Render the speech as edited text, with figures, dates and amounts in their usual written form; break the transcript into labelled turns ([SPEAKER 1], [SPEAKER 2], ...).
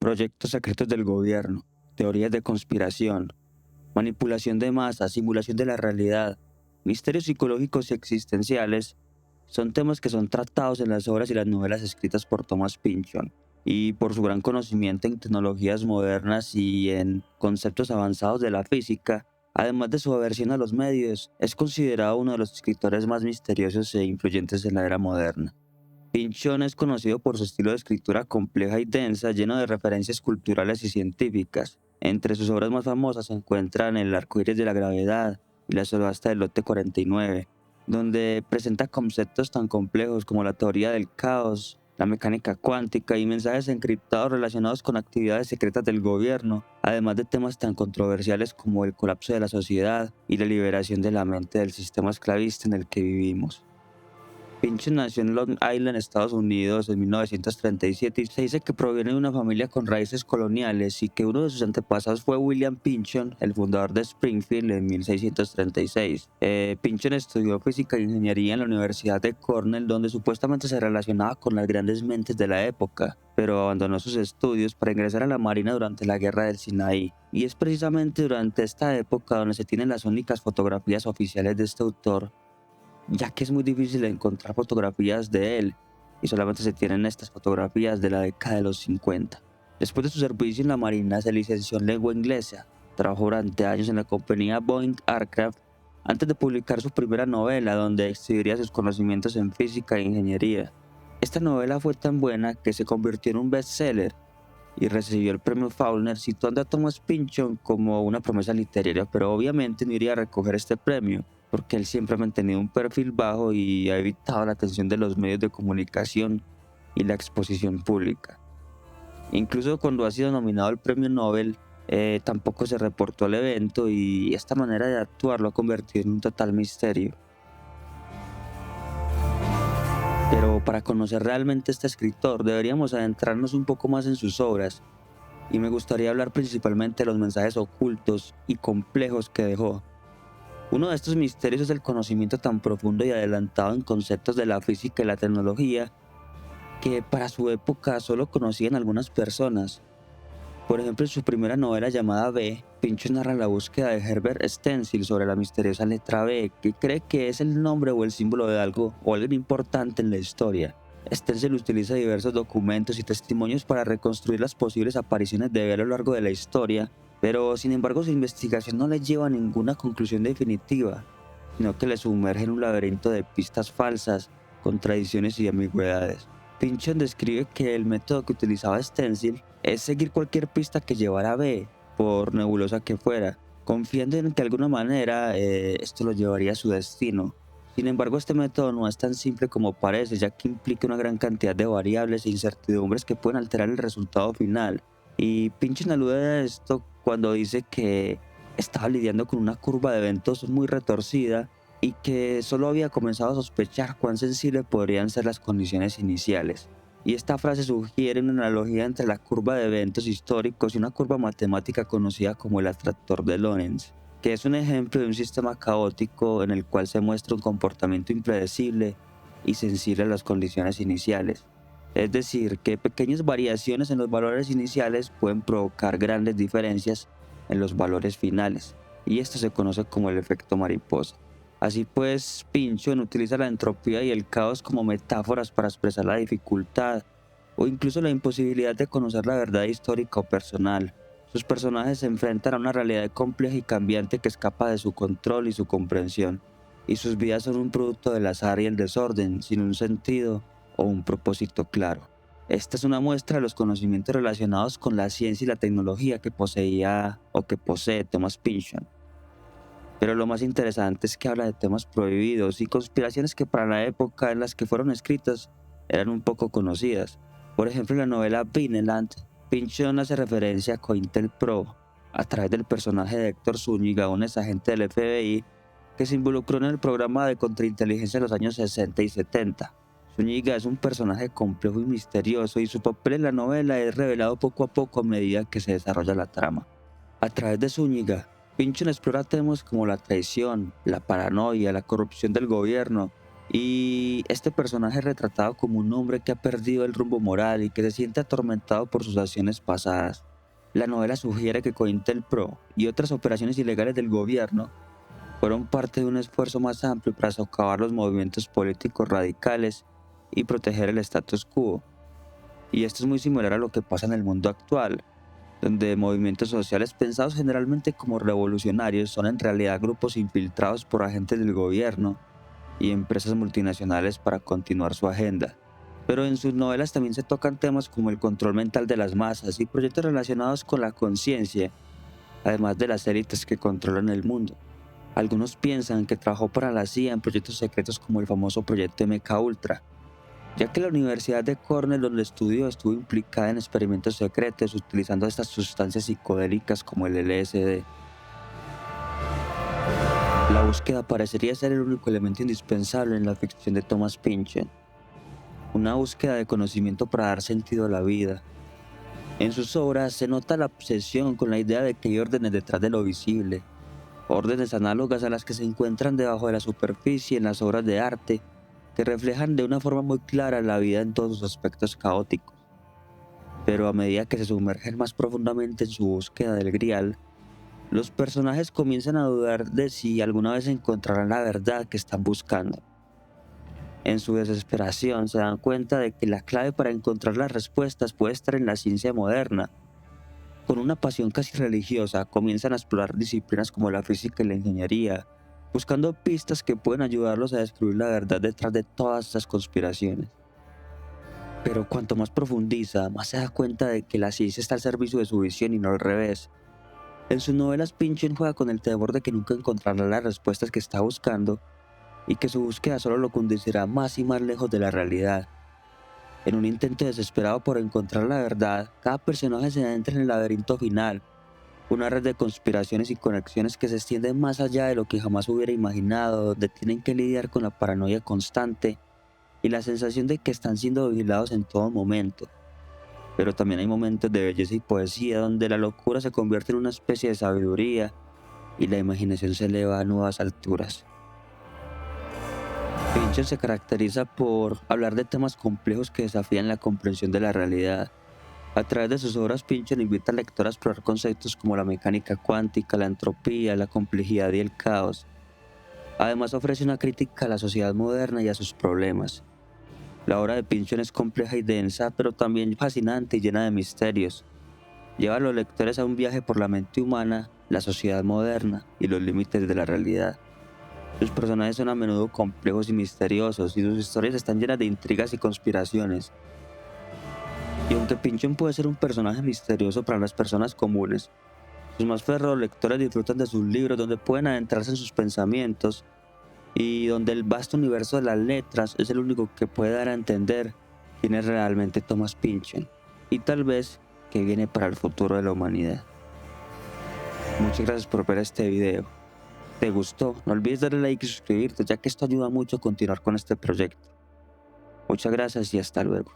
[SPEAKER 1] proyectos secretos del gobierno, teorías de conspiración, manipulación de masas, simulación de la realidad, misterios psicológicos y existenciales son temas que son tratados en las obras y las novelas escritas por Thomas Pynchon. Y por su gran conocimiento en tecnologías modernas y en conceptos avanzados de la física, además de su aversión a los medios, es considerado uno de los escritores más misteriosos e influyentes de la era moderna. Pynchon es conocido por su estilo de escritura compleja y densa, lleno de referencias culturales y científicas. Entre sus obras más famosas se encuentran El arco iris de la gravedad y La subasta del lote 49, donde presenta conceptos tan complejos como la teoría del caos, la mecánica cuántica y mensajes encriptados relacionados con actividades secretas del gobierno, además de temas tan controversiales como el colapso de la sociedad y la liberación de la mente del sistema esclavista en el que vivimos. Pynchon nació en Long Island, Estados Unidos, en 1937 y se dice que proviene de una familia con raíces coloniales y que uno de sus antepasados fue William Pynchon, el fundador de Springfield en 1636. Pynchon estudió física e ingeniería en la Universidad de Cornell, donde supuestamente se relacionaba con las grandes mentes de la época, pero abandonó sus estudios para ingresar a la Marina durante la Guerra del Sinaí. Y es precisamente durante esta época donde se tienen las únicas fotografías oficiales de este autor, ya que es muy difícil encontrar fotografías de él y solamente se tienen estas fotografías de la década de los 50. Después de su servicio en la Marina se licenció en lengua inglesa, trabajó durante años en la compañía Boeing Aircraft antes de publicar su primera novela donde exhibiría sus conocimientos en física e ingeniería. Esta novela fue tan buena que se convirtió en un bestseller y recibió el premio Faulkner, situando a Thomas Pynchon como una promesa literaria, pero obviamente no iría a recoger este premio, porque él siempre ha mantenido un perfil bajo y ha evitado la atención de los medios de comunicación y la exposición pública. Incluso cuando ha sido nominado al premio Nobel, tampoco se reportó al evento y esta manera de actuar lo ha convertido en un total misterio. Pero para conocer realmente a este escritor deberíamos adentrarnos un poco más en sus obras, y me gustaría hablar principalmente de los mensajes ocultos y complejos que dejó. Uno de estos misterios es el conocimiento tan profundo y adelantado en conceptos de la física y la tecnología que para su época solo conocían algunas personas. Por ejemplo, en su primera novela llamada B, Pynchon narra la búsqueda de Herbert Stencil sobre la misteriosa letra B, que cree que es el nombre o el símbolo de algo o alguien importante en la historia. Stencil utiliza diversos documentos y testimonios para reconstruir las posibles apariciones de B a lo largo de la historia, pero sin embargo su investigación no le lleva a ninguna conclusión definitiva, sino que le sumerge en un laberinto de pistas falsas, contradicciones y ambigüedades. Pynchon describe que el método que utilizaba Stencil es seguir cualquier pista que llevara a B, por nebulosa que fuera, confiando en que de alguna manera esto lo llevaría a su destino. Sin embargo, este método no es tan simple como parece, ya que implica una gran cantidad de variables e incertidumbres que pueden alterar el resultado final. Y Pynchon alude a esto cuando dice que estaba lidiando con una curva de eventos muy retorcida y que solo había comenzado a sospechar cuán sensibles podrían ser las condiciones iniciales. Y esta frase sugiere una analogía entre la curva de eventos históricos y una curva matemática conocida como el atractor de Lorentz, que es un ejemplo de un sistema caótico en el cual se muestra un comportamiento impredecible y sensible a las condiciones iniciales. Es decir, que pequeñas variaciones en los valores iniciales pueden provocar grandes diferencias en los valores finales, y esto se conoce como el efecto mariposa. Así pues, Pynchon utiliza la entropía y el caos como metáforas para expresar la dificultad o incluso la imposibilidad de conocer la verdad histórica o personal. Sus personajes se enfrentan a una realidad compleja y cambiante que escapa de su control y su comprensión, y sus vidas son un producto del azar y el desorden, sin un sentido o un propósito claro. Esta es una muestra de los conocimientos relacionados con la ciencia y la tecnología que poseía o que posee Thomas Pynchon. Pero lo más interesante es que habla de temas prohibidos y conspiraciones que para la época en las que fueron escritas eran un poco conocidas. Por ejemplo, en la novela Vineland, Pynchon hace referencia a COINTELPRO a través del personaje de Héctor Zúñiga, un exagente del FBI que se involucró en el programa de contrainteligencia de los años 60 y 70. Zúñiga es un personaje complejo y misterioso y su papel en la novela es revelado poco a poco a medida que se desarrolla la trama. A través de Zúñiga, Pynchon explora temas como la traición, la paranoia, la corrupción del gobierno Y este personaje es retratado como un hombre que ha perdido el rumbo moral y que se siente atormentado por sus acciones pasadas. La novela sugiere que COINTELPRO y otras operaciones ilegales del gobierno fueron parte de un esfuerzo más amplio para socavar los movimientos políticos radicales y proteger el status quo. Y esto es muy similar a lo que pasa en el mundo actual, donde movimientos sociales pensados generalmente como revolucionarios son en realidad grupos infiltrados por agentes del gobierno y empresas multinacionales para continuar su agenda. Pero en sus novelas también se tocan temas como el control mental de las masas y proyectos relacionados con la conciencia, además de las élites que controlan el mundo. Algunos piensan que trabajó para la CIA en proyectos secretos como el famoso proyecto MK Ultra, ya que la Universidad de Cornell donde estudió estuvo implicada en experimentos secretos utilizando estas sustancias psicodélicas como el LSD. La búsqueda parecería ser el único elemento indispensable en la ficción de Thomas Pynchon, una búsqueda de conocimiento para dar sentido a la vida. En sus obras se nota la obsesión con la idea de que hay órdenes detrás de lo visible, órdenes análogas a las que se encuentran debajo de la superficie en las obras de arte, que reflejan de una forma muy clara la vida en todos sus aspectos caóticos. Pero a medida que se sumergen más profundamente en su búsqueda del Grial, los personajes comienzan a dudar de si alguna vez encontrarán la verdad que están buscando. En su desesperación se dan cuenta de que la clave para encontrar las respuestas puede estar en la ciencia moderna. Con una pasión casi religiosa, comienzan a explorar disciplinas como la física y la ingeniería, buscando pistas que pueden ayudarlos a descubrir la verdad detrás de todas estas conspiraciones. Pero cuanto más profundiza, más se da cuenta de que la ciencia está al servicio de su visión y no al revés. En sus novelas, Pynchon juega con el temor de que nunca encontrará las respuestas que está buscando y que su búsqueda solo lo conducirá más y más lejos de la realidad. En un intento desesperado por encontrar la verdad, cada personaje se adentra en el laberinto final, una red de conspiraciones y conexiones que se extiende más allá de lo que jamás hubiera imaginado, donde tienen que lidiar con la paranoia constante y la sensación de que están siendo vigilados en todo momento. Pero también hay momentos de belleza y poesía donde la locura se convierte en una especie de sabiduría y la imaginación se eleva a nuevas alturas. Fincher se caracteriza por hablar de temas complejos que desafían la comprensión de la realidad. A través de sus obras, Fincher invita al lector a explorar conceptos como la mecánica cuántica, la entropía, la complejidad y el caos. Además, ofrece una crítica a la sociedad moderna y a sus problemas. La obra de Pynchon es compleja y densa, pero también fascinante y llena de misterios. Lleva a los lectores a un viaje por la mente humana, la sociedad moderna y los límites de la realidad. Sus personajes son a menudo complejos y misteriosos, y sus historias están llenas de intrigas y conspiraciones. Y aunque Pynchon puede ser un personaje misterioso para las personas comunes, sus más férreos lectores disfrutan de sus libros donde pueden adentrarse en sus pensamientos y donde el vasto universo de las letras es el único que puede dar a entender quién es realmente Thomas Pynchon y tal vez qué viene para el futuro de la humanidad. Muchas gracias por ver este video. ¿Te gustó? No olvides darle like y suscribirte, ya que esto ayuda mucho a continuar con este proyecto. Muchas gracias y hasta luego.